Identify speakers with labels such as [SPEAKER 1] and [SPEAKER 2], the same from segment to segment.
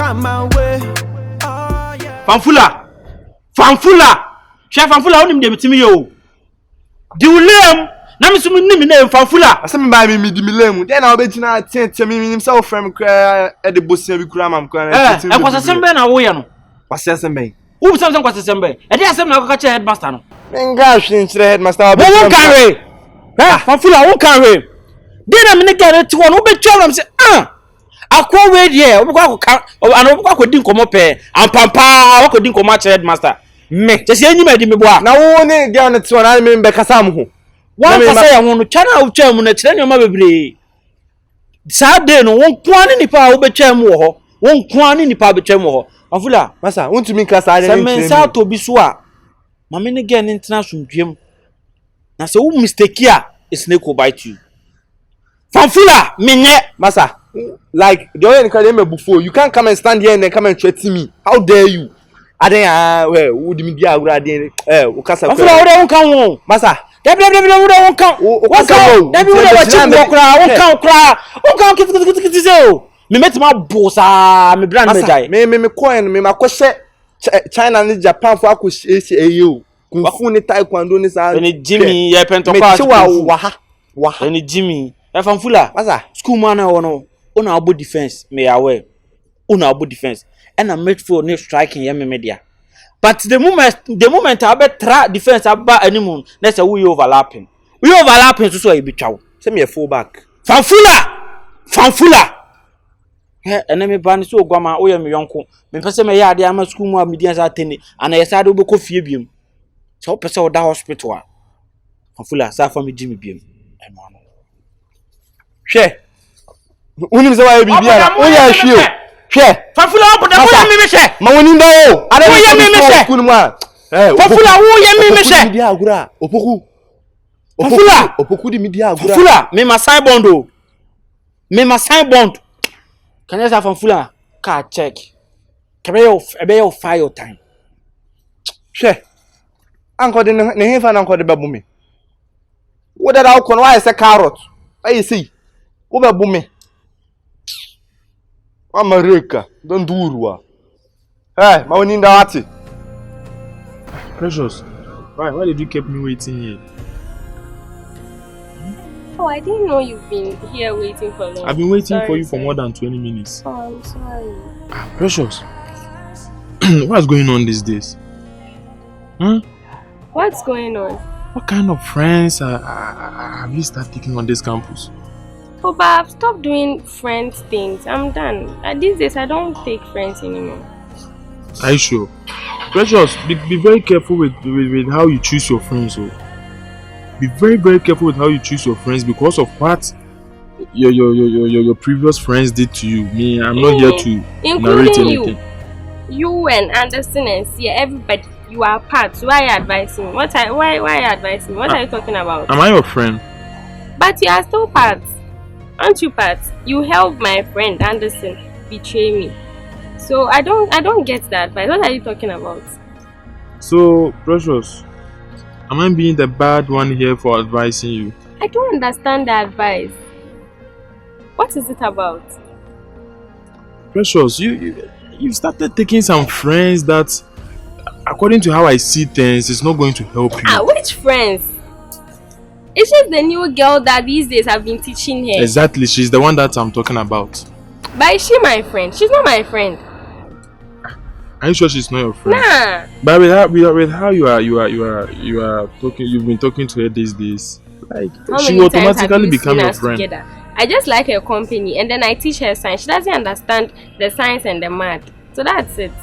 [SPEAKER 1] come my way. Oh yeah.
[SPEAKER 2] Fanfula. Chef Fanfula onim dem timi yo. Di ulem na me sum nim na Fanfula.
[SPEAKER 3] Asem ba me di milemu. Den na obegina tete me himself from kra e de bosia bi kra mam kra
[SPEAKER 2] na tete. E kwasasem be na wo ye no.
[SPEAKER 3] Kwasasem be.
[SPEAKER 2] Who samsam kwasasem be? E dey asem na ko ka che headmaster no.
[SPEAKER 3] Menga hwe nchire headmaster
[SPEAKER 2] obi. Wo carry. Fanfula wo carry. Dey na me ne get ti won wo be twam say akwa we dey obekwa ko di nkomo pe ampampa wo ko di nkomo che headmaster. Me just enyi ma di me boa
[SPEAKER 3] na wo ne girl ne ti wona me be kasa am ho
[SPEAKER 2] wan kasa ya ho no chana wo twam na kire ne ma bebre sa de no won kwani nipa wo be twam wo ho won kwani nipa be twam wo ho Fanfula
[SPEAKER 3] masa won tumi kasa de
[SPEAKER 2] ne men sa to bi so a ma me ne girl ne international dwem na se wo mistake a snake will bite you Fanfula menye
[SPEAKER 3] masa like the only can me before you can't come and stand here and then come and threaten me. How dare you? I then would me dia agura den ukasa
[SPEAKER 2] Fanfula wo won kan won
[SPEAKER 3] masa
[SPEAKER 2] debi won kan debi wo chi wo kra won kan kiti se o me metima bosa me brand me jai
[SPEAKER 3] me coin me makose China and Japan for akusi eyo kunfu ni taekwondo ni sa
[SPEAKER 2] ni Jimmy ye pentoka
[SPEAKER 3] wa
[SPEAKER 2] ni Jimmy Fanfula
[SPEAKER 3] masa
[SPEAKER 2] school man na wono una abo defense me aware una abo defense and I made for no striking ye media but the moment I be tra defense aba animu na say we overlapping so e be twawo
[SPEAKER 3] say me full back
[SPEAKER 2] Fanfula ene me ban so ogwama wo ye me yonko me pese me ya ade ama school mu amedian sa teni ana ye sa de obekọ fie biem so wo pese wo da hospital a Fanfula sa fa me Jimmy biem eno ano
[SPEAKER 3] hwe unim se wa bibia na wo ya hwe hwe
[SPEAKER 2] Fanfula wo da wo ye me hwe
[SPEAKER 3] ma woni ndo o ada wo ye me hwe school mu a
[SPEAKER 2] Fanfula wo ye me hwe
[SPEAKER 3] media agura Opoku
[SPEAKER 2] Fanfula
[SPEAKER 3] Opoku di media agura
[SPEAKER 2] Fanfula me ma sign bond o me ma sign bond can you say Fanfula car check ebe yo fire time
[SPEAKER 3] hwe anko de ne hefa na anko de babu me wo da da ko no wa say carrot ayi sei wo babu me America don duruwa ma woni nda wati
[SPEAKER 4] Precious, why did you keep me waiting here?
[SPEAKER 5] Oh, I didn't know you've been here waiting for long.
[SPEAKER 4] I've been waiting for you for more than 20 minutes.
[SPEAKER 5] Oh, I'm sorry.
[SPEAKER 4] Precious, what's going on these days?
[SPEAKER 5] What's going on?
[SPEAKER 4] What kind of friends have you started taking on this campus?
[SPEAKER 5] Oh, but I've stopped doing friends things. I'm done. These days, I don't take friends anymore.
[SPEAKER 4] Are you sure? Precious, be very careful with how you choose your friends. Oh. Be very, very careful with how you choose your friends because of what your previous friends did to you. Me, I'm not here to narrate anything.
[SPEAKER 5] You and Anderson and Seer, everybody, you are part. Why are you advising me? Why are you advising me? What are you talking about?
[SPEAKER 4] Am I your friend?
[SPEAKER 5] But you are still part. Aren't you part? You helped my friend Anderson betray me. So I don't get that advice. What are you talking about?
[SPEAKER 4] So, Precious, am I being the bad one here for advising you?
[SPEAKER 5] I don't understand the advice. What is it about?
[SPEAKER 4] Precious, you started taking some friends that, according to how I see things, is not going to help you.
[SPEAKER 5] Which friends? It's just the new girl that these days have been teaching her.
[SPEAKER 4] Exactly, she's the one that I'm talking about.
[SPEAKER 5] But is she my friend? She's not my friend.
[SPEAKER 4] Are you sure she's not your friend?
[SPEAKER 5] Nah.
[SPEAKER 4] But with how you are talking, you've been talking to her these days. Like she will automatically become your friend. Together?
[SPEAKER 5] I just like her company, and then I teach her science. She doesn't understand the science and the math, so that's it.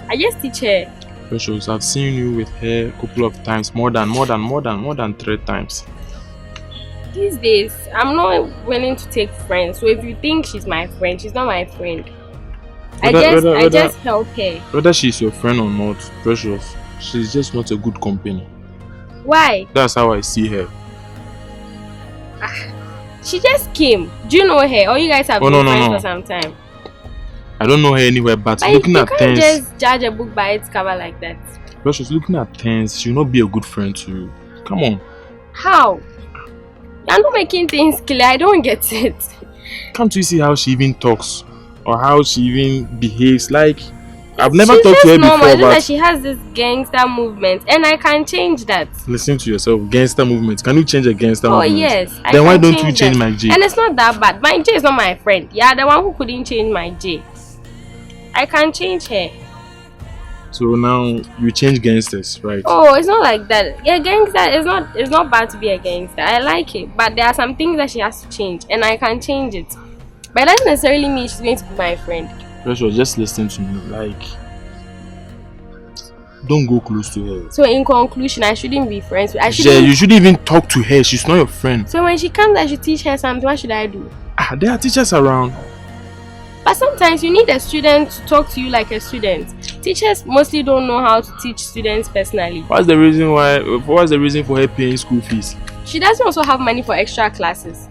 [SPEAKER 5] I just teach her.
[SPEAKER 4] Precious, I've seen you with her a couple of times, more than 3 times.
[SPEAKER 5] These days, I'm not willing to take friends. So if you think she's my friend, she's not my friend. I just help her.
[SPEAKER 4] Whether she's your friend or not, Precious, she's just not a good company.
[SPEAKER 5] Why?
[SPEAKER 4] That's how I see her.
[SPEAKER 5] She just came. Do you know her? Or you guys have been friends for some time?
[SPEAKER 4] I don't know her anywhere, but looking at things.
[SPEAKER 5] You can't just judge a book by its cover like that.
[SPEAKER 4] Precious, looking at things, she'll not be a good friend to you. Come on.
[SPEAKER 5] How? You're not making things clear. I don't get it.
[SPEAKER 4] Can't you see how she even talks? or how she even behaves. Like, I've never
[SPEAKER 5] She's
[SPEAKER 4] talked to her
[SPEAKER 5] just normal.
[SPEAKER 4] before,
[SPEAKER 5] It's just that
[SPEAKER 4] but
[SPEAKER 5] she has this gangster movement, and I can change that.
[SPEAKER 4] listen to yourself. Gangster movement. Can you change a gangster
[SPEAKER 5] Oh
[SPEAKER 4] movement?
[SPEAKER 5] yes. I
[SPEAKER 4] Then why
[SPEAKER 5] can
[SPEAKER 4] don't you change
[SPEAKER 5] that.
[SPEAKER 4] my J?
[SPEAKER 5] And it's not that bad. My J is not my friend. Yeah, the one who couldn't change my J. I can change her.
[SPEAKER 4] So now you change gangsters, right?
[SPEAKER 5] Oh, it's not like that. Yeah, gangster it's not bad to be a gangster. I like it. But there are some things that she has to change, and I can change it. But it doesn't necessarily mean she's going to be my friend.
[SPEAKER 4] Precious, just listen to me. Like, don't go close to her.
[SPEAKER 5] So in conclusion, I shouldn't be friends with her.
[SPEAKER 4] Yeah, you shouldn't even talk to her. She's not your friend.
[SPEAKER 5] So when she comes, I should teach her something. What should I do?
[SPEAKER 4] There are teachers around.
[SPEAKER 5] But sometimes you need a student to talk to you like a student. Teachers mostly don't know how to teach students personally.
[SPEAKER 4] What's the reason for her paying school fees?
[SPEAKER 5] She doesn't also have money for extra classes.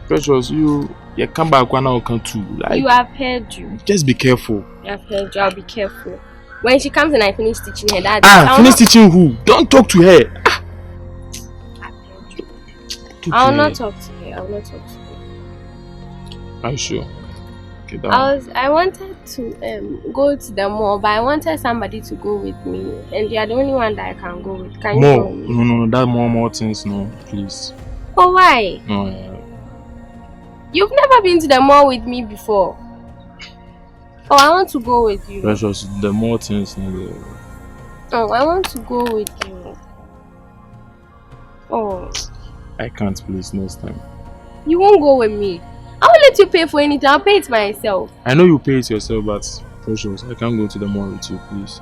[SPEAKER 4] Precious, you come back when I come too. Like,
[SPEAKER 5] You have heard you.
[SPEAKER 4] just be careful.
[SPEAKER 5] I've heard you. I'll be careful. When she comes and I finish teaching her that.
[SPEAKER 4] Finish teaching who? Don't talk to her.
[SPEAKER 5] I'll not talk to her. I will not talk to her.
[SPEAKER 4] Are you sure? Okay,
[SPEAKER 5] I wanted to go to the mall, but I wanted somebody to go with me, and you are the only one that I can go with. Can you
[SPEAKER 4] more?
[SPEAKER 5] go with me?
[SPEAKER 4] No, that more things, no, please.
[SPEAKER 5] Oh, why?
[SPEAKER 4] No,
[SPEAKER 5] You've never been to the mall with me before. Oh, I want to go with you.
[SPEAKER 4] Precious, the more things, no.
[SPEAKER 5] Oh, I want to go with you. Oh.
[SPEAKER 4] I can't, please, next time.
[SPEAKER 5] You won't go with me. I won't let you pay for anything. I'll pay it myself.
[SPEAKER 4] I know you pay it yourself, but Precious, I can't go to the mall with you, please.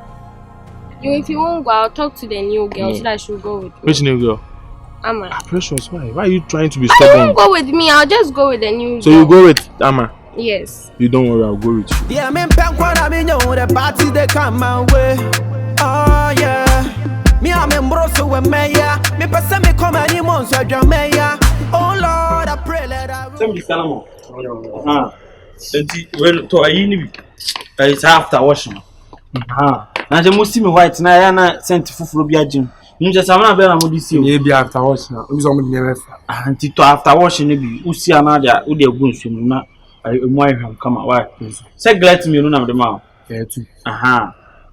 [SPEAKER 5] If you won't go, I'll talk to the new girl
[SPEAKER 4] No.
[SPEAKER 5] so that she'll go with me.
[SPEAKER 4] Which new girl?
[SPEAKER 5] Amma.
[SPEAKER 4] Precious, why? Why are you trying to be
[SPEAKER 5] You
[SPEAKER 4] stubborn?
[SPEAKER 5] won't go with me. I'll just go with the new
[SPEAKER 4] So
[SPEAKER 5] girl.
[SPEAKER 4] you go with Amma?
[SPEAKER 5] Yes.
[SPEAKER 4] You don't worry, I'll go with you.
[SPEAKER 1] Yeah, me pen kwa na me know the party they come my way. Oh yeah. Me am embroso we meya. Me pesa me come any months so meya. Oh Lord, I pray let I.
[SPEAKER 2] Somebody salamo. Well, to ayi ni bi. It's after washing. Na je musi me white na ya na sent fufuro bi agim. Nje sama be na modi si o.
[SPEAKER 3] Ye bi after wash na. Obi so mo dey refa.
[SPEAKER 2] Anti to after washing ni bi. Usi ana dia wo de agu nsumu na emu ahwam kama why. Say glet me no na me ma.
[SPEAKER 3] Yeah, too.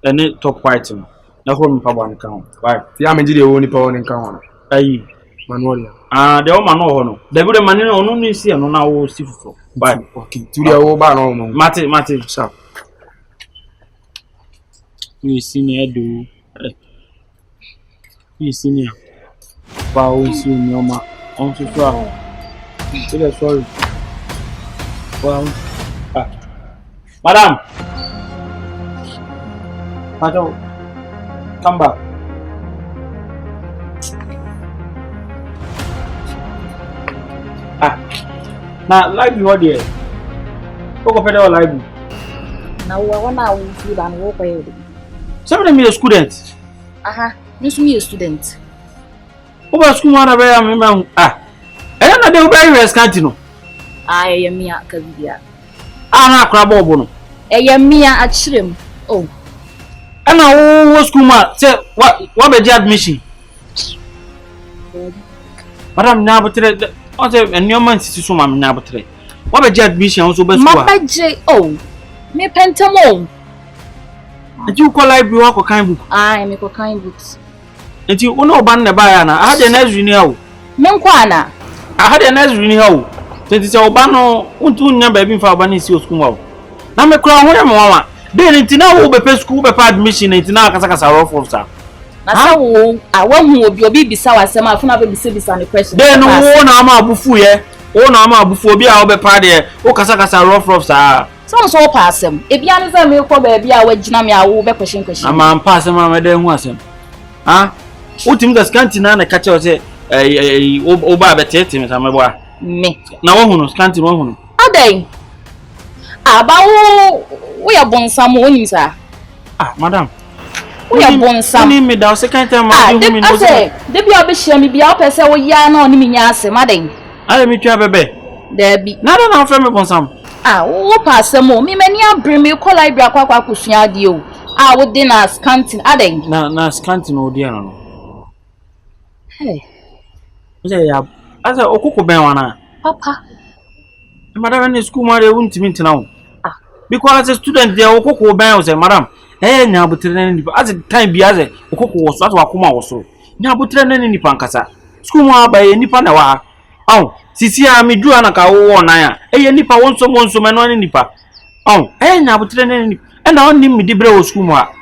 [SPEAKER 2] Ene top white no. Na ho me pa bo an kan. Why?
[SPEAKER 3] Ti am ji dey wo ni pa won kan won.
[SPEAKER 2] Ayi.
[SPEAKER 3] Manuel.
[SPEAKER 2] De o ma no ho no. De bi de mani no no si no na wo si fufuro. Why?
[SPEAKER 3] Okay. Ti dey wo ba no mo.
[SPEAKER 2] Mate.
[SPEAKER 3] Sharp.
[SPEAKER 2] You senior do. You senior. Wow, senior ma. On to try. Sorry. Well, Madam. Madam, come back. Now, library what there? Go for library.
[SPEAKER 6] Now, one hour we feel and walk away.
[SPEAKER 2] Some of them are students.
[SPEAKER 6] This me a student.
[SPEAKER 2] Over school, one of them, I don't know they will buy Scanty no.
[SPEAKER 6] I am me at Kabia.
[SPEAKER 2] Na crab obono.
[SPEAKER 6] I am me at Shrim. Oh,
[SPEAKER 2] And now, school man say what be admission? Madam, now but I say and your man sits so mam now but what be admission also best school?
[SPEAKER 6] my J. Oh, me pentamo.
[SPEAKER 2] And you call library work kind book.
[SPEAKER 6] I make a kind books.
[SPEAKER 2] And you no ban the buyer na. I had a nice renewal.
[SPEAKER 6] Menkwana.
[SPEAKER 2] I had a nice renewal. Since it's Obano, unya baby for Albany school. Now me crown where mama. Then it's now will be school be admission and now Kasaka rough officer.
[SPEAKER 6] Na so I want who be obi bisa wasem afuna be bisa bisa the question.
[SPEAKER 2] Then no na ma bufu ye. O na ma bufu obi a obe pa de. O Kasaka rough officer.
[SPEAKER 6] So passem. Ebia ne za me ko ba bia wagina me awo be question.
[SPEAKER 2] Ama pass ma me den hu asem. Utim the Scanty na na catch say oba betete me sama boa.
[SPEAKER 6] Me.
[SPEAKER 2] Na wo hu no Scanty wo hu no.
[SPEAKER 6] Adai. Aba wo ya bonsam woni sa.
[SPEAKER 2] Madam.
[SPEAKER 6] Wo ya bonsam.
[SPEAKER 2] Ni me da second time ma you me no.
[SPEAKER 6] De bia be hia me bia o pese wo ya na oni me nya asem adai.
[SPEAKER 2] Ale mi twa bebe.
[SPEAKER 6] There be.
[SPEAKER 2] Na do na fa me bonsam.
[SPEAKER 6] Wo passem o me mani abre me ko library akwa kusua de o. Wo de na Scanty adai.
[SPEAKER 2] Na Scanty no dia no.
[SPEAKER 6] Hey.
[SPEAKER 2] Ose ya. Asa okuku ben wana.
[SPEAKER 6] Papa.
[SPEAKER 2] Madam, in school, my won't mean now. Because as a student, they are Opoku bands, madam. Eh, now, but as the time be as a Opoku was not Wakuma also. Now, but any pancasa. School by any panawa. Oh, Sisia, me drew an account one aya. Eh, nipa won't someone so man on nipa. Oh, eh, now, but any and I only me debra schoolma.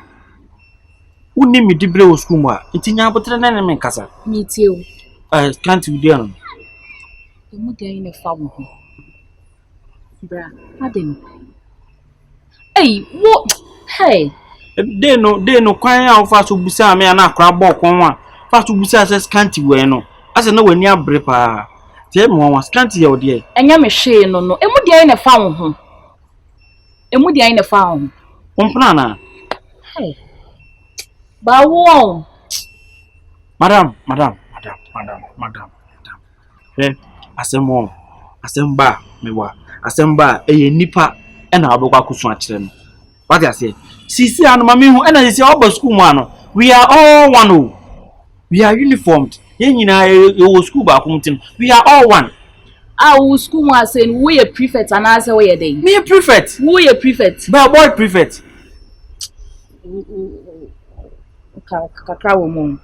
[SPEAKER 2] Who name me debra schoolma? It's in your but any casa.
[SPEAKER 6] Me too.
[SPEAKER 2] Can't you dear?
[SPEAKER 6] The mother in a farm. Bra, I didn't. Hey, what? Hey.
[SPEAKER 2] They no crying out fast to Busa me and a crab walk on one. Fast to Busa says Scanty bueno. As I know when you're brepa. Tell me one Scanty or dear.
[SPEAKER 6] And you're machine, no. And what they in a farm. And what they in a farm.
[SPEAKER 2] Umplana.
[SPEAKER 6] Hey. But won't.
[SPEAKER 2] Madam. Eh, Asemba, mewa. Asemba, nipa, and I'll go to Swatch. What I say? Sisi and Mammy, and I say, oh, school man. We are all one. We are uniformed. You school back home. We are all one.
[SPEAKER 6] Our school was saying, we a prefect and answer where they.
[SPEAKER 2] Me a prefect.
[SPEAKER 6] We a prefect.
[SPEAKER 2] But boy prefect.
[SPEAKER 6] Kakra woman.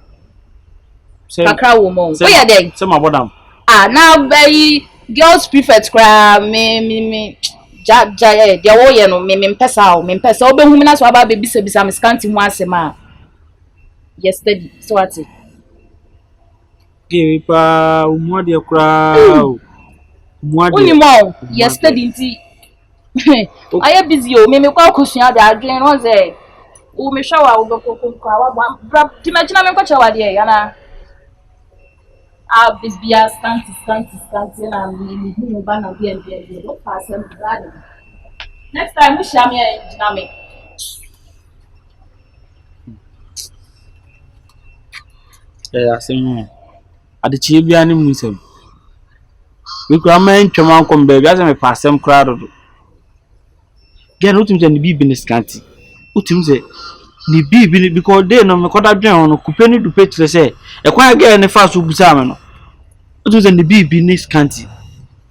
[SPEAKER 6] Kakra woman. Where are they?
[SPEAKER 2] Some about them.
[SPEAKER 6] Now by girls prefect cry me. They all you know, me pesa. Obe humina so aba baby se bisa me scanty ho asema. Yesterday, so what it?
[SPEAKER 2] Give pa umwadi akra.
[SPEAKER 6] Uni mo yesterday nti. Aye busy o me kwa kusua de adwen no ze. O me shower o go kwa wa imagine me kwa chawa de yana. This be a scanty na me hu ba na be don't pass them brother. Next time we share me dynamic.
[SPEAKER 2] I say Adichie bia ni musem. We kura man twema kom baby as me pass them crowd. Get no tim say ni bibi ni Scanty. Utim say ni bibi because they no me koda dwen on kupe ni dupe tire say e kwa ge ni fa so busa me no. Utim say ni bibi ni Scanty.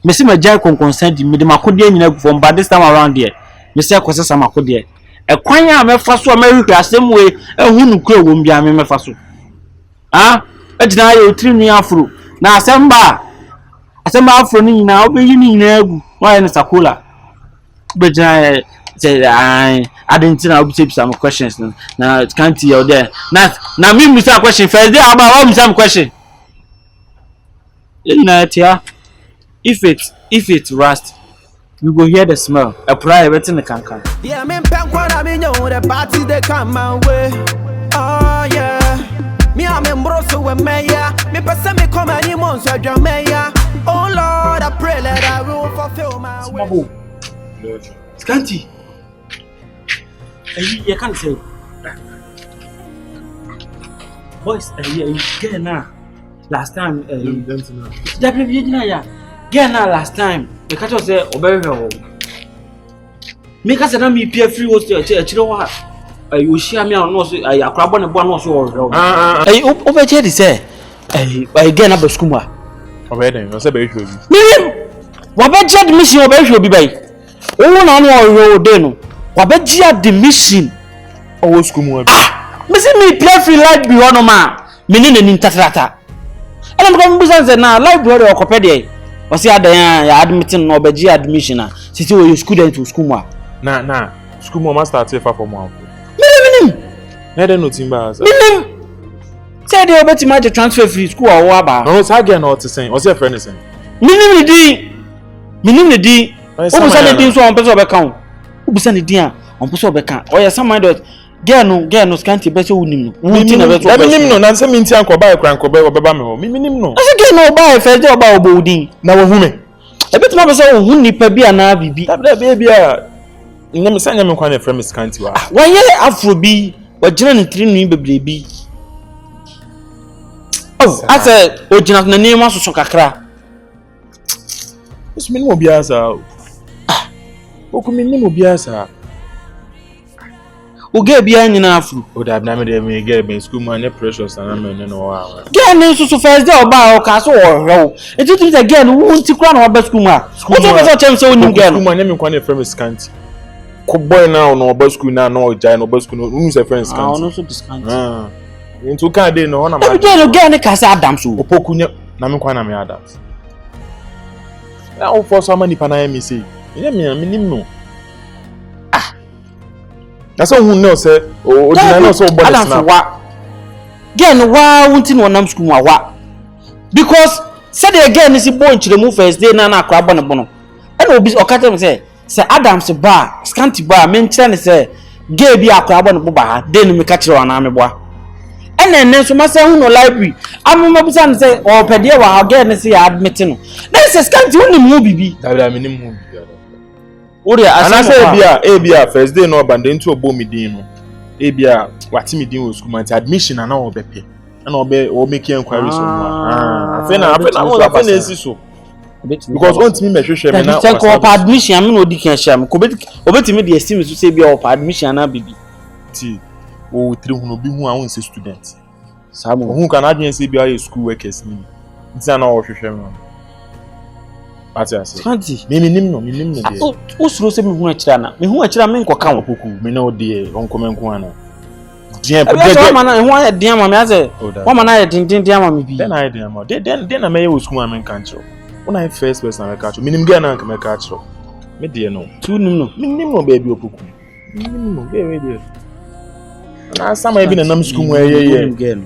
[SPEAKER 2] Me say majai consent me de makode nyina gu from but this time around there. Me say kwese makode. E kwan a me fa so me hwehwe asem we ehunu kura wo mbia me fa so. Ah, ejina ye otiri afro. Na asemba afro ni nyina obeyi ni nyina agu. Why na sakola? Bejina say I didn't know observe some questions na Scanty you there. Na me musa question first day about what some question. Na tia if it rust you go hear the smell. Apply everything the can.
[SPEAKER 1] Yeah, me pen kwa na me know the party they come my way. Oh yeah. Me am embroso we meya. Me pesa me come any months so drum meya. Oh Lord, I pray that I will fulfill my way.
[SPEAKER 2] Scanty. You can't say. Boys, get now. Last time, get now last time. The catcher said, "Obey make us a me peer free was to a chill. You share me on nose. I grab on a one or so. Over Jetty say, I get up a schooner.
[SPEAKER 4] Already, I said, baby,
[SPEAKER 2] what about jet mission of Belgium be by? Oh, no, no, Wabejia the mission.
[SPEAKER 4] oh, school more.
[SPEAKER 2] Missing me peer free light be one man. Meaning an intertrata. And I'm going to say now, library or copedia. Was the other admitting no Bejia admission? Since you student to school.
[SPEAKER 4] Nah, school more must start for 1 month. Neither no timber.
[SPEAKER 2] Say they obey to transfer free school or waba.
[SPEAKER 4] No, it's again not the same. What's your friend saying?
[SPEAKER 2] Meaning the D. Who send the things on person account? Who send the dia on person account? Or some mind that get no Scanty better wouldn't.
[SPEAKER 4] No, Nancy means uncle buy a crank or Baba. No.
[SPEAKER 2] I get no buy first job about boarding. Now, woman. A bit more so who need to be an RBB.
[SPEAKER 4] That baby. Let me send him a friend, Miss Scanty.
[SPEAKER 2] Why, yeah, Afro B or General Trini baby. Oh, I said, oh, General, the name was so cacra.
[SPEAKER 4] It's minimum biasa. Oku minimum biasa.
[SPEAKER 2] O get be anyina afro.
[SPEAKER 4] O da na me dey me get me school man na precious na me no wa.
[SPEAKER 2] Get ni so first day oba o ka so o hwe. E tu tu again wo nti kura na oba school ma. O to be so chem say onim get.
[SPEAKER 4] School man na me kwa na friend Scanty. Ko boy now no oba school na no jai no oba school no who say friend Scanty.
[SPEAKER 2] Ah, no so Scanty.
[SPEAKER 4] Ah. Into kan dey no na ma.
[SPEAKER 2] E get no get ni ka say Adam so.
[SPEAKER 4] Opoku nya na me kwa na me Adams. Na o for so many pana me say. Nya me nim no. That's all who knows say o dina no so body snap.
[SPEAKER 2] Adam wa. Gen wa wunti no nam school wa. Because said again si boy nchire mu first day na akra bono bono. E na obi okata me say Adam se ba Scanty ba me nchire ne say gay bi akra bono bo ba ha dey no me ka kire wana me boa. E na nen so ma say hu no library. Amuma bi say say o pede wa ha gay ne say admit no. Na say Scanty hu mu bibi.
[SPEAKER 4] Da me nim mu bibi.
[SPEAKER 2] Ori
[SPEAKER 4] asase ebia first day no band into obo mi din no ebia wati mi din wo school man admission na obepe na o make inquiries on afena esi so because on me hwehwe me na
[SPEAKER 2] take up admission me no di kan hia me ko obeti me dey esteem so say bia up admission na bibi
[SPEAKER 4] ti o tiri hu no bi hu awon say student
[SPEAKER 2] samo
[SPEAKER 4] hu kan adwen say bia school workers ni nti na o hwehwe me
[SPEAKER 2] Scanty.
[SPEAKER 4] Me nim no dey.
[SPEAKER 2] O suro se me hu akira na. Me hu akira me nkoka wo
[SPEAKER 4] Opoku. Me no dey onko me nko ana. Dia
[SPEAKER 2] pe dey. Ma na hu aye dia ma me ase. Wa ma na aye din ama me bi.
[SPEAKER 4] Den aye dia ma. Den na me ye wo school ma me kan chiro. Una aye first person na me ka chiro. Me nim ga na me ka chiro. Me dey no.
[SPEAKER 2] Tu nim no.
[SPEAKER 4] Me nim no baby Opoku. Me nim no be dey. Na sama e bi na nam school mu ye.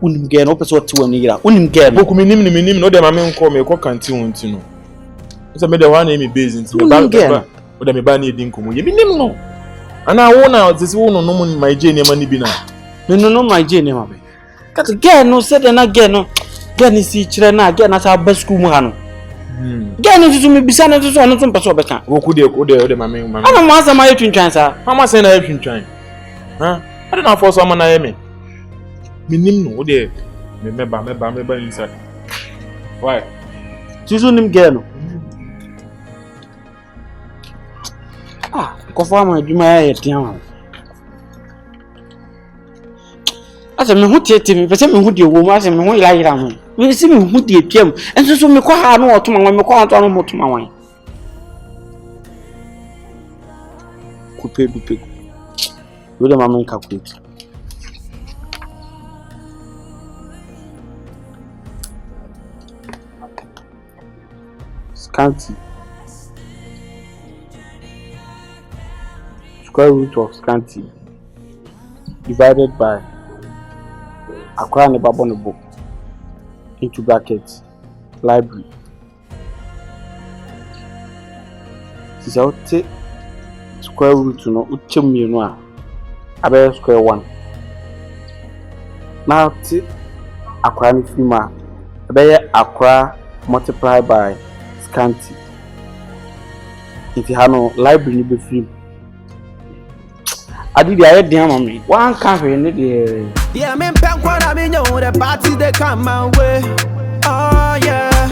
[SPEAKER 2] Unim gen o person ti wani gira. Unim gen.
[SPEAKER 4] Opoku me nim no dey ma me nko me ko kanti wonti no. Esa me dey wan na me base nti me ba o dey me ba na edin komo ye me nim no ana wo na tisi wo no no my je ne ma ni bi na
[SPEAKER 2] me no my je ne ma be kat gen no said na gen no gen si kire na gen na sa ba school mu ha no gen no tutu me bisa na tutu ono tun person obeka
[SPEAKER 4] wo ku de ma me
[SPEAKER 2] ana mo asa ma ye twintwan sa
[SPEAKER 4] ma say na ye twintwan ha ade na for so ma na ye me nim no wo de me ba inside why
[SPEAKER 2] tutu nim gen no ko fa ma adwuma ya tian ase me hu tete me pese me hu de wo ma ase me hu ira mo me se me hu de piam enso so me ko ha no otoma wan me ko ha to no motoma wan ku pe yo de ma men calculate Scanty square root of Scanty divided by Akwa ne babon book into brackets library. This is square root no uchem mienu a abe square 1. Now ti Akwa ne fima abe Akwa multiplied by Scanty. If you have no library ni be free. Iddi aye dia ma me wan ka hwe ne de
[SPEAKER 1] yeah me pen kwara me nyo the party they come my way oh yeah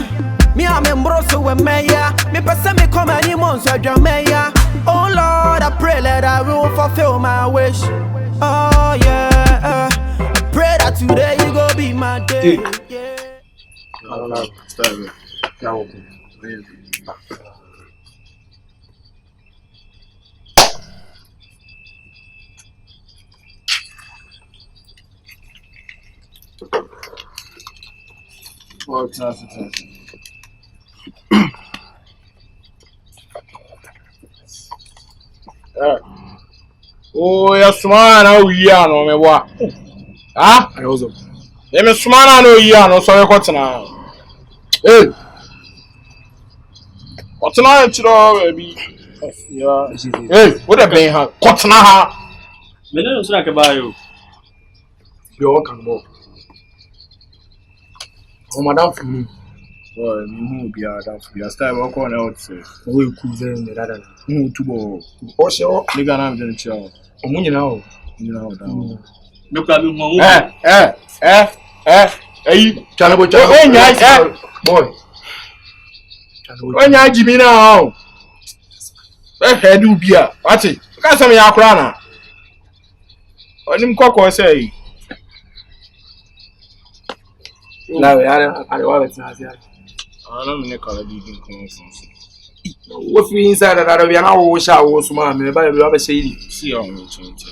[SPEAKER 1] me am embroso we meya me pese me come any months adwa meya oh Lord I pray that I will fulfill my wish oh yeah I pray that today you go be my day yeah
[SPEAKER 3] Oh, yes, man, oh, yeah, no, me what? Ah, I was up. Let me smile, no, yeah, no, so I got now. Hey, what's an baby? Yeah, hey, what a bang, huh? What's now?
[SPEAKER 2] me no so na ke ba yo
[SPEAKER 3] You're welcome, Bob. Oh, madam, for me.
[SPEAKER 7] Well, you be a dance. We are starting work on out. We could in the other. Who to go?
[SPEAKER 3] Oh, sure.
[SPEAKER 7] They gonna have the child. Oh, you know.
[SPEAKER 2] me kwa bi mo
[SPEAKER 3] Hey, Channel boy. When you Jimmy now. Head do beer. What's it? Can't say me a crana.
[SPEAKER 7] Onim kokko say.
[SPEAKER 3] Na we are wa betina ase.
[SPEAKER 7] Ana me ne kala di din kon fun.
[SPEAKER 3] Wo fi inside that we na wo sha wo suma me ba be say
[SPEAKER 7] See on me change.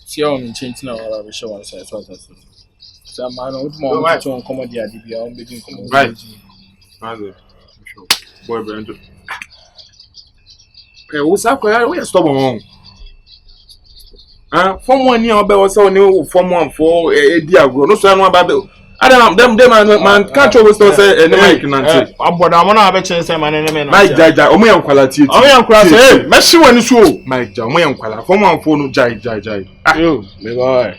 [SPEAKER 7] See on me change na wala be show one side so that. So man o mo to on comedy adi bia on be din comedy.
[SPEAKER 4] Right. Maze. Sure. Boy Brando. Wo sa kwa ya we stop on. Form 1 year obe so ni form 1 for edi agro. No so anu aba be. Adam them man can't always say any mic nanti.
[SPEAKER 7] Aboda mo na be chen say man any me.
[SPEAKER 4] Mike Jaja, omo yankwala tie.
[SPEAKER 7] Omo yankwala say, me shi wani so.
[SPEAKER 4] Mike Jaja, omo yankwala. Form 1 for no jai.
[SPEAKER 7] Yo, me boy.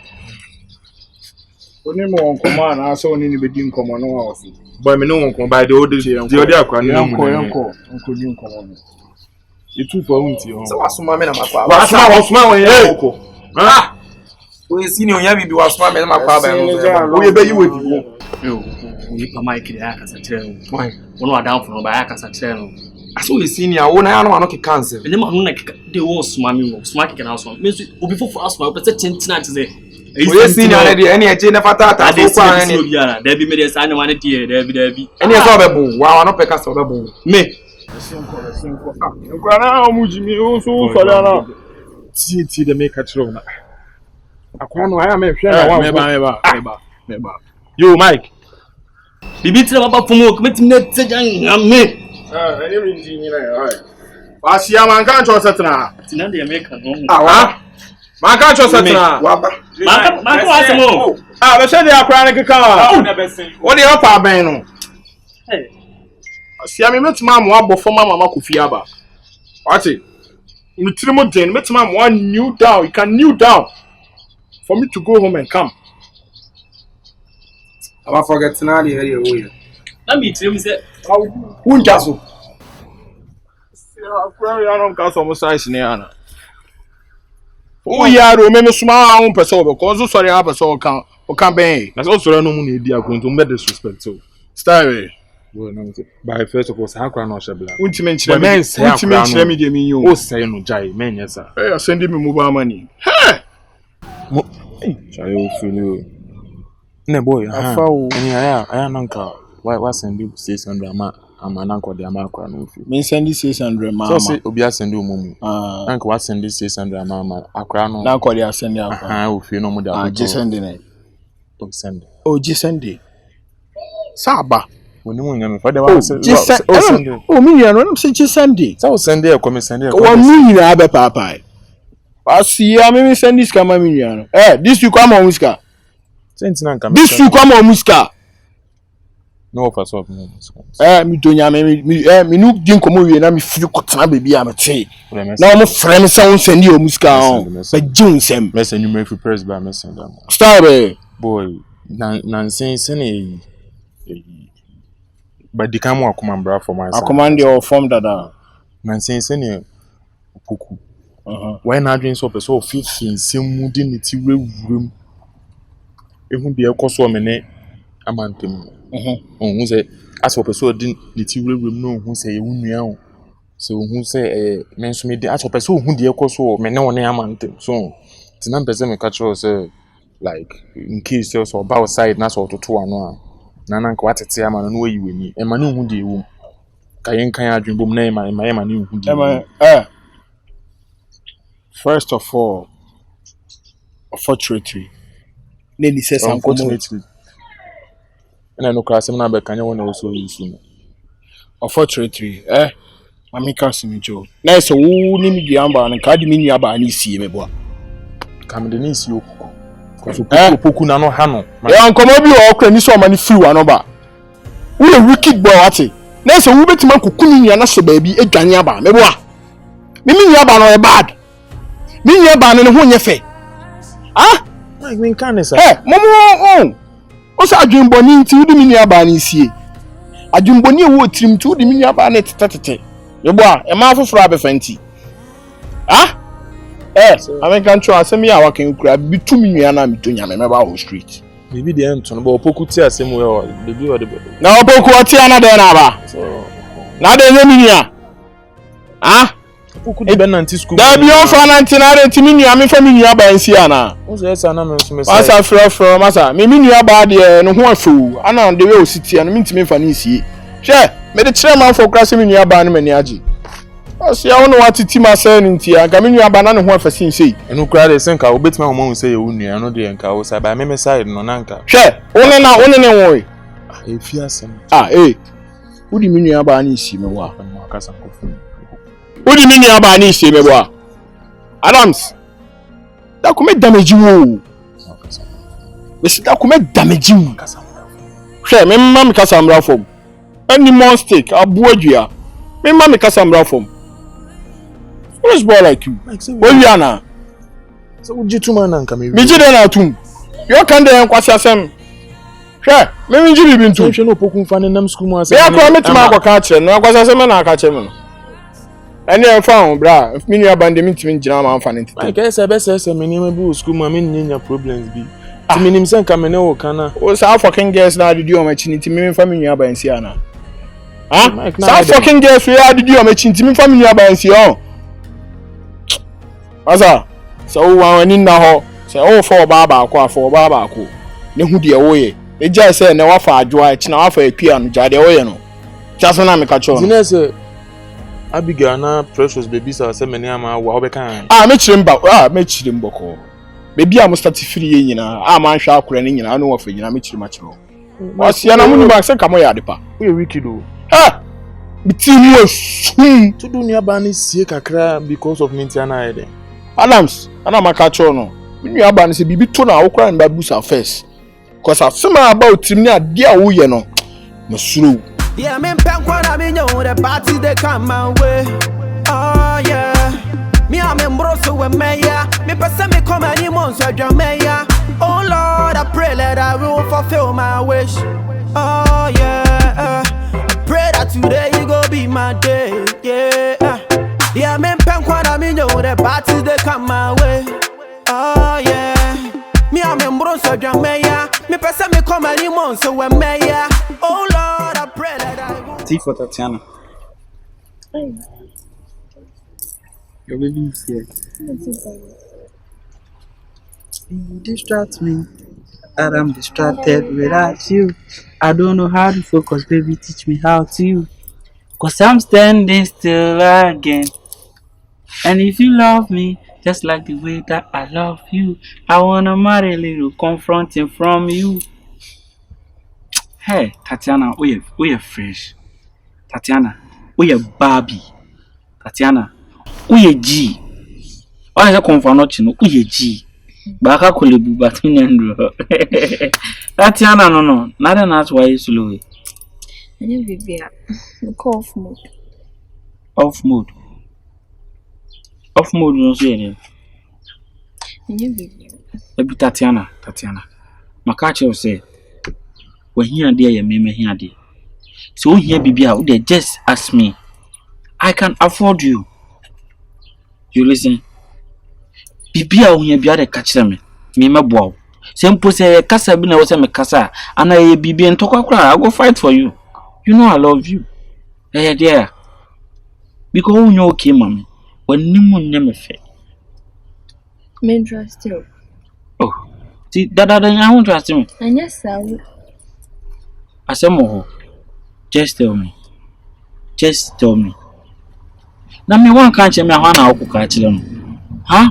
[SPEAKER 7] Oni mo nkoma na so oni ni be di nkoma no wa ofi.
[SPEAKER 4] Boy me no nkoma by the other akwa no mu.
[SPEAKER 7] Onko di nkoma.
[SPEAKER 4] You for unti o.
[SPEAKER 3] so wasuma me na makwa.
[SPEAKER 4] Wasuma when you oko.
[SPEAKER 3] We see ni onya bibi wasuma me na makwa ba no.
[SPEAKER 4] We be you wedi.
[SPEAKER 8] Yo, we pa mic dey akasa kire no. Why? Wono adam for no ba akasa kire no.
[SPEAKER 3] Aso we see ni a wo na no ki cancel.
[SPEAKER 8] Ele ma no na dey wo suma me wo. Suma kike na so. Me so obi fofo asuma we pese tintina te say.
[SPEAKER 3] We see ni ana dey any eje na fatata so kwa ani.
[SPEAKER 8] There be me dey say one dey there be.
[SPEAKER 3] Any so bebu. Wa no peka so bebu.
[SPEAKER 8] Me.
[SPEAKER 7] Sinko. Nkwa na omuji mi o so so na.
[SPEAKER 4] Ti de make a throw na. Akwa no aya me hwe na wa.
[SPEAKER 7] Meba.
[SPEAKER 4] Yo Mike.
[SPEAKER 8] Bibi tira baba fumo metim na tsejan me.
[SPEAKER 7] Any rinji ni na ya. Wasia man kan cho setna.
[SPEAKER 8] Tina dey make no.
[SPEAKER 7] Man kan cho setna.
[SPEAKER 3] Waba.
[SPEAKER 8] Man ko asemo.
[SPEAKER 7] Be she dey akra na kika. Wo dey opa ben no.
[SPEAKER 8] Hey.
[SPEAKER 7] Asia me metima mo abofo mama kofi aba. What it? Mutrimo den metima mo kneel down. You can kneel down for me to go home and come.
[SPEAKER 3] Aba forget na dey here we.
[SPEAKER 8] Na me trim say
[SPEAKER 3] Unja so.
[SPEAKER 7] Akra ya no ka so mo size ne ana. O yaro me suma on pese o because so sorry ha pese o kan ben.
[SPEAKER 4] Na so soro no mu na edi akronto me disrespect so.
[SPEAKER 7] Style.
[SPEAKER 4] Well, no, by first of all, Sakura no shebla.
[SPEAKER 7] Ultimate me de minyo.
[SPEAKER 4] O say no jai, men yes sir.
[SPEAKER 7] Hey, send me mobile money. Hey.
[SPEAKER 4] Chayo feel you. Ne boy, I nanka. Why send you 600 am nanko de amakwa no fi.
[SPEAKER 7] Me send you 600 ma.
[SPEAKER 4] So say obi send you mumu. Nanka what send you 600 ma akra no.
[SPEAKER 7] Nanko de send you akra.
[SPEAKER 4] O fi no mu da.
[SPEAKER 7] Je send ne.
[SPEAKER 4] O send.
[SPEAKER 7] O je send. Saba.
[SPEAKER 4] When you want for the one
[SPEAKER 7] me no say je send.
[SPEAKER 4] So send e come send e.
[SPEAKER 7] Wa mu nyina abe papa. Asia me send this kama me no. This you come on muska.
[SPEAKER 4] Sentina nka.
[SPEAKER 7] This you come on muska.
[SPEAKER 4] No for so me.
[SPEAKER 7] Me donya me nu din komo wie na me firi kotena baby am te. Na mo frame sound send you muska on. Ba jun sem.
[SPEAKER 4] Me send you me free press by me send am.
[SPEAKER 7] Stop
[SPEAKER 4] boy. Nonsense ni. But the camera come bra for my
[SPEAKER 7] I command your form dada.
[SPEAKER 4] Nonsense ni Opoku. Why not doing so person 15 same mudi ni ti rewurum. Ehun de ekoso me ne amantem. Ohun say as for person din ni ti rewurum no ohun say ehunua o. So ohun say menso me de as for person ohun de ekoso me ne won amantem. So tinam person me catch say like in case you so about side na so to ano na nanka watete ama no wayi weni e ma no hu de ewu kayen kan adwenbom na e ma no hu de
[SPEAKER 7] first of all unfortunately neni say
[SPEAKER 4] unfortunately na no krasem na be kanye wona oso yusu
[SPEAKER 7] unfortunately mami kasimijo na so wu ni mi amba na ka di mi nua ba ni sie me bo
[SPEAKER 4] kam de ni sie Opoku na no ha no.
[SPEAKER 7] Nkomo bi o kra ni so ma ni free wa no ba. We a wicked boy ati. Na so we betima kokunu nia na so ba bi edwane aba. Me bo a. Me nia aba no e bad. Me nia aba no ne ho nye fe.
[SPEAKER 4] Like me kan say.
[SPEAKER 7] Momo o sa adwumbo ni nti udi me nia aba ni sie. Adwumbo ni e wo tirim ti udi me nia aba na tetetete. Me bo a e ma foforo abefanti. I mean, can't try. Send me a walking crab. Be 2 million and me to Yamaba Street.
[SPEAKER 4] Maybe the end to Opoku tia same way. The view of the
[SPEAKER 7] now Opoku tia na there na ba. So now there no million.
[SPEAKER 4] Opoku di benanti school.
[SPEAKER 7] Da bi on fa nanti na re ntimi nua me fa me nua ba nsi ana.
[SPEAKER 4] Wo so esa na me so me say.
[SPEAKER 7] Masa frɛ masa me nua ba de no ho afu ana de we ositi ana me ntimi fa ne nsie. Hwɛ me de kyerɛ man fo kra se me nua ba no mani age. Ɔsi ya wono watiti ma sɛ ne ntia ga me nua ba na ne ho afasi nsi.
[SPEAKER 4] Enu kra de senka obetima ho ma say ye wo nua no de enka wo say ba me side no na nka.
[SPEAKER 7] Hwɛ wone ne wo e.
[SPEAKER 4] E fi asem.
[SPEAKER 7] Wodi me nua ba ne nsi me wa.
[SPEAKER 4] Akasa kofu.
[SPEAKER 7] Wodi me nua ba ne nsi me wa. Adams. Da come damage wo. Wesi da come damage wo. Hwɛ me mma me kasa mra fom. Any mistake abu adua. Me mma me kasa mra fom. Who's boy like you? What you are now?
[SPEAKER 4] So would you two man and come here?
[SPEAKER 7] Me jide na tum. You can dey enkwasi asem. Hwɛ, me me jibi bi ntum.
[SPEAKER 4] Hwɛ no Opoku fan nam school mu asem.
[SPEAKER 7] Me akwa me tima akwa ka kire no enkwasi asem na aka kire me no. Ene en fa ho bra, me nua bande me ntimi ngina ma fa ne tete.
[SPEAKER 4] Like say be say me name bi school mu me nya problems bi. Ti me nim sen ka me ne wo kana.
[SPEAKER 7] O sa fucking girls na adidi o ma chi ntimi me fa me nua ba nsi ana. Ha? Sa fucking girls we adidi o ma chi ntimi fa me nua ba nsi o. Asa, so wani na ho, say oh for baba akwa for baba akwa. Ne hu de wo ye. E jai say na wa fa adwoa e na wa fa akua no jade wo ye no. Chaso na me ka cho no.
[SPEAKER 4] Dine say Abigail na Precious baby say me ne ama wa obeka.
[SPEAKER 7] Me chire mboko. Baby am start free ye nyina. Man hwa akora ne nyina no wa fa nyina me chire ma chiro. Osia na munu ba say kamo ya depa.
[SPEAKER 4] We wicked o.
[SPEAKER 7] Ha! Biti mu asum.
[SPEAKER 4] To do nia ba ne sie kakra because of Mintiana ede.
[SPEAKER 7] Adams, ana maka cho no. Me nua ba ne se bibi to na awokra ne ba busa first. Cause asema about trim ne ade a wo ye no. Masuro.
[SPEAKER 1] Yeah, me pen kwa me know the party they come my way. Oh yeah. Me am embroso with me ya. Me pesa me come any months with me ya. Oh Lord, I pray that I will fulfill my wish. Oh yeah. I pray that today you go be my day. Yeah. Yeah, me pen kwa me know the party they come my way. Oh yeah. Me am embroso with me ya. Me pesa me come any months with me ya. Oh Lord, I pray that I will.
[SPEAKER 2] Tea for Tatiana. Your baby is here. You distract me, and I'm distracted without you. I don't know how to focus, baby. Teach me how to. Cause I'm standing still again. And if you love me, just like the way that I love you, I wanna marry a little confronting from you. Hey, Tatiana, we are fresh. Tatiana, we are Barbie. Tatiana, we are G. Why is that confrontation? We are G. Baka kulebu batini andro. Tatiana, no. Nothing else why you slow.
[SPEAKER 5] I need to be off mode.
[SPEAKER 2] Off mode. Off mode, no say. Ebi Tatiana. Makache will say. When here and there, you may hear there. So here, baby, out there, just ask me. I can afford you. You listen. Baby, out here, be able to catch them. Me, my boy. Simple say, Casa, be no me Casa, and I be and talk. I go fight for you. You know I love you. Hey, dear. Because you okay, mommy. When you never fail.
[SPEAKER 5] Me trust you.
[SPEAKER 2] Oh, see, that I won't trust me.
[SPEAKER 5] And yes, I will.
[SPEAKER 2] Asamoho, just tell me. Now me one can't tell me how I could catch them. Huh?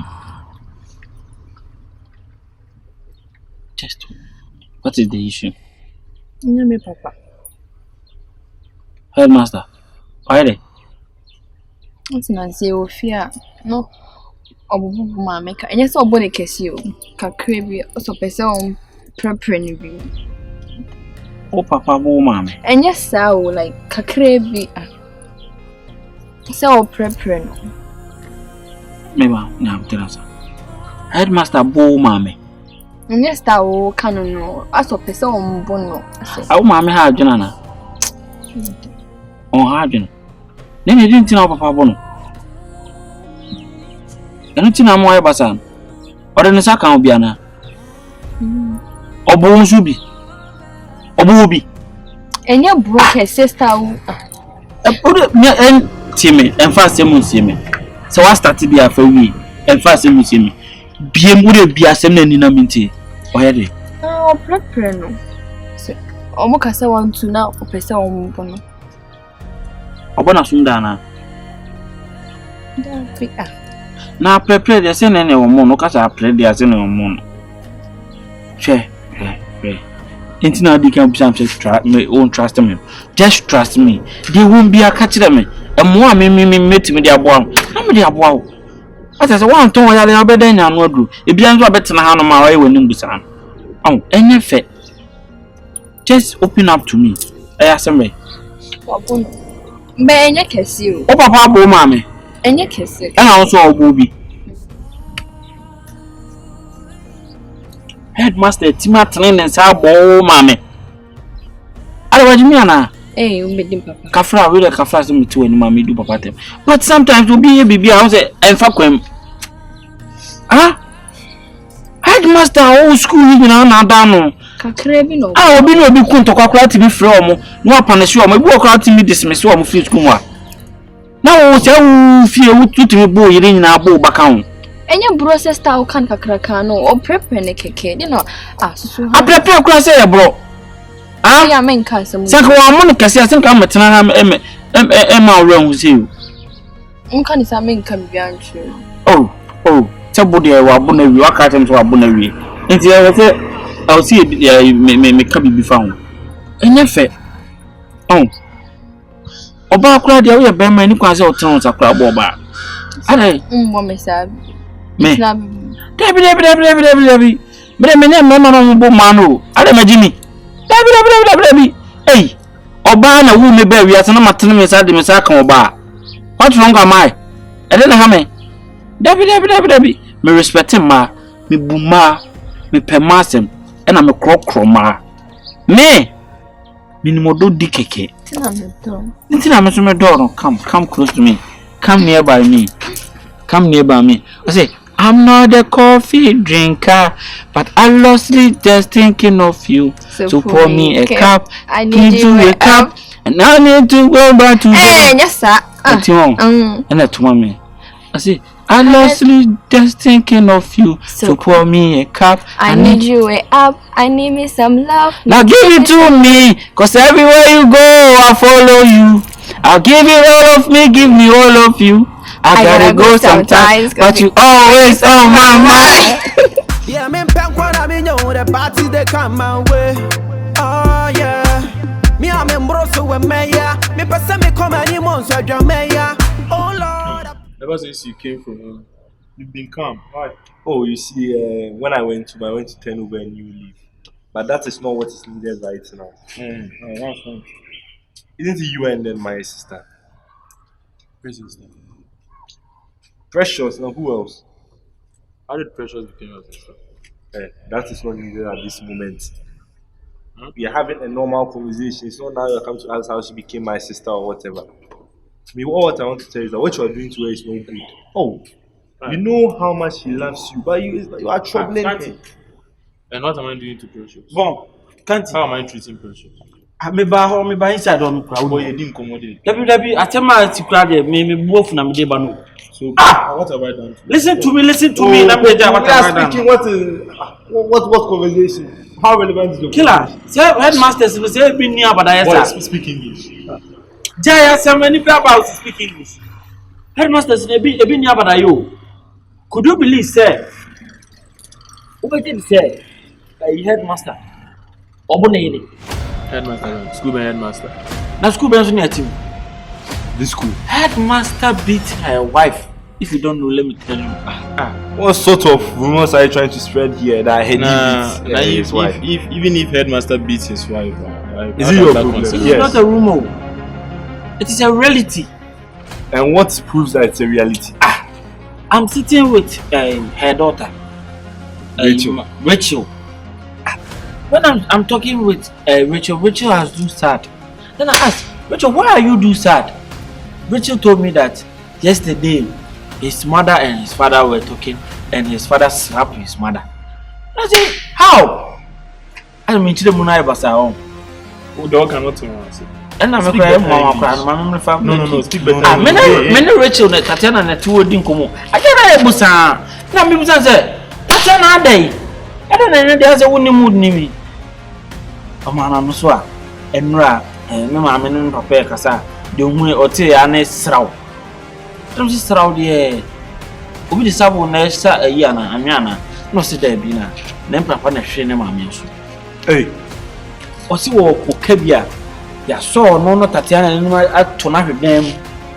[SPEAKER 2] Just tell me. What is the issue?
[SPEAKER 5] No, me papa.
[SPEAKER 2] Headmaster, why they?
[SPEAKER 5] What's not zero fear? No. Obubu mameka. And yes, obone kesi o. Kakrebi also person preparing you.
[SPEAKER 2] Oh, papa, bo mama.
[SPEAKER 5] And yes, sir, like kakrebi. So preparing.
[SPEAKER 2] Maybe now tell us. Headmaster bo mama.
[SPEAKER 5] And yes, that will canon no. As a person bono.
[SPEAKER 2] Oh, mama, how Janana? Oh, how Jan? Then you didn't know papa bono. You don't know more about son. Or in the second Biana. Or Bon Subi. Obubi.
[SPEAKER 5] And your broke her sister.
[SPEAKER 2] Put it and Timmy and fast him. So what started there for me? And first me see me. Be more be a same na minti. Oyede.
[SPEAKER 9] Oh, prepare no. So, omo kasa want to now o pese omo bono.
[SPEAKER 2] Obona sunda na.
[SPEAKER 9] Da fi ah.
[SPEAKER 2] Na prepare dey say na omo no kasa prepare dey say na omo no. Che. Ain't now they can just trust me, won't trust me. Just trust me. They won't be a catch them. And more me meet me their boy. I'm their boy. As I want to tell you, I'll be there and what do. If you are better than how my way when you be oh, any fair. Just open up to me. I ask me.
[SPEAKER 9] Be enye kesi o.
[SPEAKER 2] Oh, papa, bo mama.
[SPEAKER 9] Enye kesi.
[SPEAKER 2] And also Bobby. Headmaster, Tima train and sa bo mama. What do you mean, Anna?
[SPEAKER 9] Eh, papa.
[SPEAKER 2] Kafra, really, Kafra, me too, and mammy do papa them. But sometimes we'll be a baby, I was and fuck him. Ah, Headmaster, old school, you know, now down.
[SPEAKER 9] Kakrebi no.
[SPEAKER 2] I will be no be cool to calculate to be from no punish you, my book out to me dismiss you on field school. Now, so fear to me, boy, in our bow back on.
[SPEAKER 9] Enye process ta o kan kakraka no o prepare ne keke you know so
[SPEAKER 2] I prepare cross here bro ah
[SPEAKER 9] ya men ka sem
[SPEAKER 2] say ko amon kase asen ka metena ha ma wura hu sei
[SPEAKER 9] nka ni sa men ka bianchu
[SPEAKER 2] oh tebo de wa bona wi waka tem so wa bona wi nti e say I see me ka bibi fa ho enye fe oba akura de wo ye be ma ni kwa se o ten sakura bo ba ade
[SPEAKER 9] mo me sa
[SPEAKER 2] me Debbie. Me no bo mano. Ade majimi. Debbie. Hey. Oba na wu me ba wi ase na matene me sa de me sa kan oba. What wrong am I? Ade na ha me. Debbie. Me respect ma, me buma, me pemasem, e na me krokro ma. Me ni modo di keke. Tina me so me door no come close to me. Come nearby me. I say I'm not a coffee drinker, but I lostly just thinking of you. So pour me a cup, I need you a cup, and I need to go back to
[SPEAKER 9] you. Yes, sir.
[SPEAKER 2] And that mommy. I say, I lostly just thinking of you. So pour me a cup.
[SPEAKER 9] I need you a up. I need me some love.
[SPEAKER 2] Now give it to me, cause everywhere you go, I follow you. I'll give it all of me, give me all of you. I gotta go sometimes, but you always on my mind.
[SPEAKER 1] Yeah, me pen kwa na me know the party they come my way. Oh yeah, me am embroso with me ya. Me pesa me come any months with me ya. Oh Lord.
[SPEAKER 4] Ever since you came from home, you've been calm. Why?
[SPEAKER 3] Oh, you see, when I went to turn over a new leaf, but that is not what is needed right now.
[SPEAKER 4] That's fine.
[SPEAKER 3] Isn't it you and then my sister?
[SPEAKER 4] Which sister?
[SPEAKER 3] Precious. Now who else?
[SPEAKER 4] How did Precious become your sister?
[SPEAKER 3] That is not needed at this moment. We are having a normal conversation. It's not now you come to ask how she became my sister or whatever. What I want to tell you is that what you are doing to her is no good. Oh, you know how much she loves you, but you are troubling her.
[SPEAKER 4] And what am I doing to Precious?
[SPEAKER 2] Bon, can't
[SPEAKER 4] how am I treating Precious?
[SPEAKER 2] Me ba inside on crowd.
[SPEAKER 4] Boy, you didn't commodity.
[SPEAKER 2] Debbie, atema ti crowd me both na me dey ba no.
[SPEAKER 4] So what have I done?
[SPEAKER 2] Listen to me. Na me dey what have I done?
[SPEAKER 3] What conversation? How relevant is your
[SPEAKER 2] Killer? Say Headmaster say be near abada
[SPEAKER 4] yes. Speak English.
[SPEAKER 2] Jaya say many people about speak English. Headmaster say be near abada yo. Could you believe say? Who did say? Headmaster. Obone yini.
[SPEAKER 4] Headmaster, school headmaster.
[SPEAKER 2] Na school be near team.
[SPEAKER 3] This school.
[SPEAKER 2] Headmaster beat her wife. If you don't know, let me tell you.
[SPEAKER 3] What sort of rumors are you trying to spread here that Headmaster
[SPEAKER 4] his wife? Even if Headmaster beats his wife,
[SPEAKER 3] is it your problem?
[SPEAKER 2] It is not a rumor. It is a reality.
[SPEAKER 3] And what proves that it's a reality?
[SPEAKER 2] I'm sitting with her daughter, Rachel. When I'm talking with Rachel has do sad. Then I asked, Rachel, why are you do sad? Rachel told me that yesterday his mother and his father were talking and his father slapped his mother. I said, how? I mean, to the Munai Basa home.
[SPEAKER 4] Oh, dog cannot tell us.
[SPEAKER 2] And I'm a mama cry,
[SPEAKER 4] No, speak better.
[SPEAKER 2] Ah, many Rachel, Tatiana, and 2 dinkomo. I can't have Busan. Now, me say, Tatiana, day. I don't know, there's a winning mood near me. A man, I'm so. And Ra, and no mamma, and Papa Cassa, the way or tea, and a srow. Don't you srow the we disable next a yana, and Yana, no sit there, Bina. Then Papa, and she name my
[SPEAKER 3] Hey,
[SPEAKER 2] or see what Kebia. Ya saw no Tatiana and I to not them.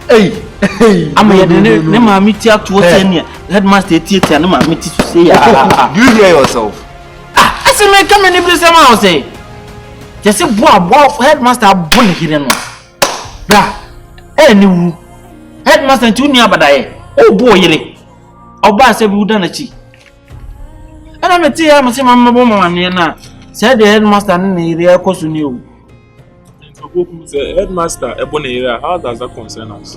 [SPEAKER 3] hey,
[SPEAKER 2] I'm a name meet up to 10 years. Headmaster theatre and my meet to say,
[SPEAKER 3] you hear yourself.
[SPEAKER 2] I say, make come and every summer, I'll say. Just a wow, headmaster, born here. Blah, any headmaster 2 near, but oh boy, I'll buy a wood and a cheek. And I'm a tea, I'm a same woman now. Said the headmaster and the area cost to you.
[SPEAKER 4] The headmaster Ebonera, how does that concern us?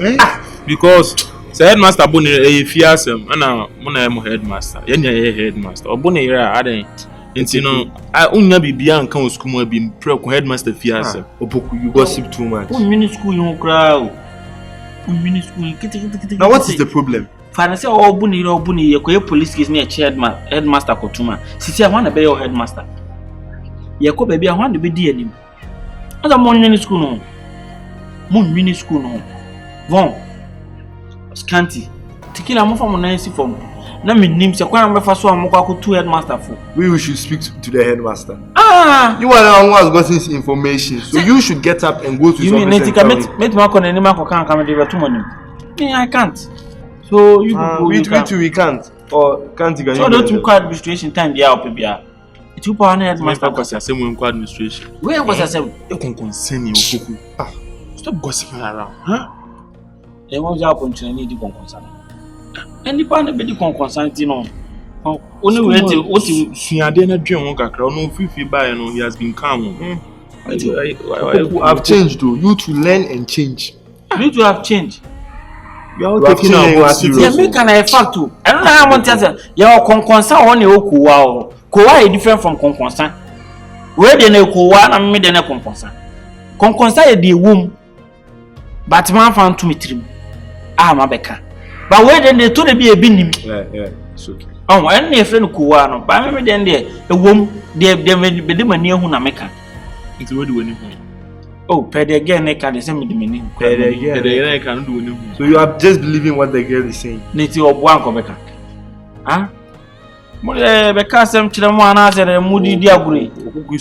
[SPEAKER 4] Because the headmaster Ebonera if he has him and I'm headmaster. Headmaster Ebonera I don't you know I only be beyond count school be pro headmaster fiasa.
[SPEAKER 3] Opoku, you gossip too much.
[SPEAKER 2] Mini school you crowd. Mini school.
[SPEAKER 3] Now what is the problem?
[SPEAKER 2] Fancy all bunny your police case near headmaster Kotuma. Sisi I want to be your headmaster. Yako baby I want to be dear him. Other morning in school no. Moon mini school no. Von. Scanty. Tikila mo from Nancy from. Na me nim se kwa me fa so amokwa ko 2 headmaster for.
[SPEAKER 3] We should speak to the headmaster.
[SPEAKER 2] Ah,
[SPEAKER 3] you are the one who has got this information. So you should get up and go to
[SPEAKER 2] you mean Netika met ma ko na ni ma ko kan come dey to money. Me I can't. So you
[SPEAKER 3] we can't. Or can't you?
[SPEAKER 2] So don't you call administration time there up bia. Two pound headmaster
[SPEAKER 4] because I say we administration.
[SPEAKER 2] Where was I say?
[SPEAKER 4] You can concern you Opoku. Stop gossiping around, huh?
[SPEAKER 2] They want you to need the concern. Any part of the concern, you know. Only way to what you
[SPEAKER 4] see, I didn't dream one kakra. No, free buy, you know, he has been calm.
[SPEAKER 3] I've changed, though. You to learn and change.
[SPEAKER 2] You to have changed.
[SPEAKER 3] You are taking our serious.
[SPEAKER 2] Yeah, me can I fact too. I don't know how much answer. Your concern on your wow. Kowa is different from concern. Where they know Kowa and me they know concern. Concern is the womb. But man found to me trim. Ah, my becca. But where then they told me be a binim.
[SPEAKER 3] Yeah, it's okay.
[SPEAKER 2] Oh, and your friend Kowa no. But me then there a womb. They be the money who na make.
[SPEAKER 4] It's what do anything.
[SPEAKER 2] Oh, pay the girl they can send me the money.
[SPEAKER 3] Pay the girl
[SPEAKER 4] can't do anything.
[SPEAKER 3] So you are just believing what the girl is saying.
[SPEAKER 2] Niti obuanko beka. Huh? Because
[SPEAKER 3] it's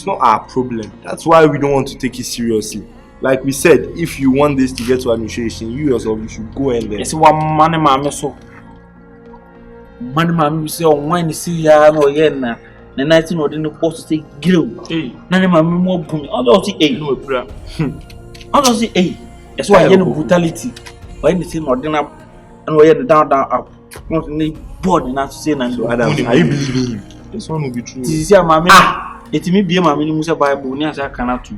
[SPEAKER 3] not our problem. That's why we don't want to take it seriously. Like we said, if you want this to get to administration, you yourself you should go in there.
[SPEAKER 2] It's one money, mamma. So, money, mamma, say, on wine, see ya, no, yena. The night in order to post to say, grill. None of more boom. Although, see, no, bra. Although, see, that's why you know brutality. Why anything or dinner and where the down up. Not any board enough to say, and
[SPEAKER 3] Adam, are you believing him?
[SPEAKER 4] This one will be true.
[SPEAKER 2] This is your mammy. It may be a mammy Musa Bible, near I cannot do.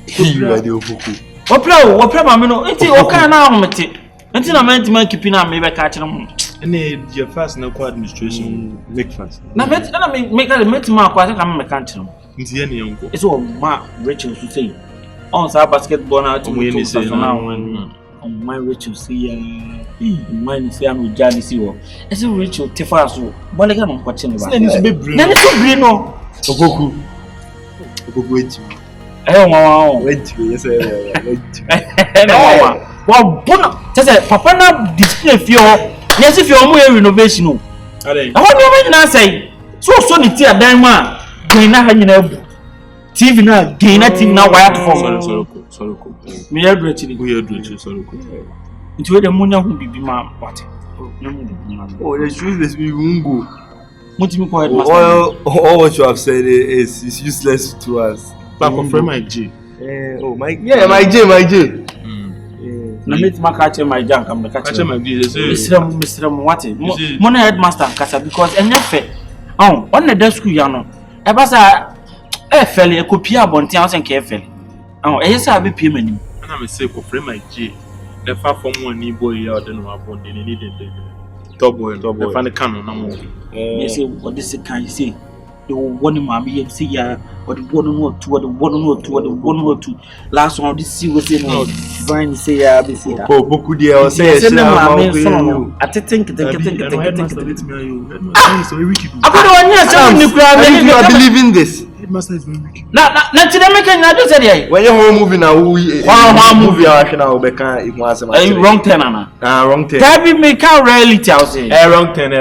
[SPEAKER 3] You are the Opoku.
[SPEAKER 2] What problem, no, it's okay now, Mate. Until I meant to make keeping up, maybe catching them.
[SPEAKER 4] And your first no administration make fast.
[SPEAKER 2] Now, make a met mark, I think I'm a country. It's all Mark Rachel to say. On our basketball out to me, say now when my Rachel see. Mine say I'm with jealousy. It's a Rachel Tifaso. But I can't watch anybody. Then it's be no.
[SPEAKER 3] Opoku, wait.
[SPEAKER 2] Wait.
[SPEAKER 3] Yes, wait.
[SPEAKER 2] Well, just a papa na display for yes, if you're more renovation. I want to say so the tea dan man. Gain na hanyina TV na gain na team na wire to form.
[SPEAKER 4] Sorry.
[SPEAKER 2] Me head actually.
[SPEAKER 4] We are doing sorry.
[SPEAKER 2] Into where the money who be man what?
[SPEAKER 3] Oh, the truth is we won't go.
[SPEAKER 2] What you call it?
[SPEAKER 3] All what you have said is useless to us.
[SPEAKER 4] Back of my G.
[SPEAKER 3] Oh my, yeah, my J.
[SPEAKER 2] Na meet my catcher my junk. I'm the catcher my G. Mr. Mwati. Money headmaster kasa because any fair. Oh, on the desk school yano. Ebasa fell a copy abonti house and careful. Oh, yes, I be payment.
[SPEAKER 4] And I'm a say for my G. The far from one new boy out and my bond in top boy, find the cannon no more.
[SPEAKER 2] You say what this can you say? you want mommy and see ya, or the one or two, or the one or two, or the one or two. Last one, this see was in Vine say, yeah, be here.
[SPEAKER 3] Opoku dear, or say,
[SPEAKER 2] I think. I
[SPEAKER 3] believe in this.
[SPEAKER 4] Headmaster is very wicked.
[SPEAKER 2] Not today, making I just said,
[SPEAKER 3] when you're home movie now, horror movie, I can now be
[SPEAKER 2] wrong 10, Anna.
[SPEAKER 3] Wrong 10.
[SPEAKER 2] Tell me, make out reality, I'll say.
[SPEAKER 3] Wrong 10.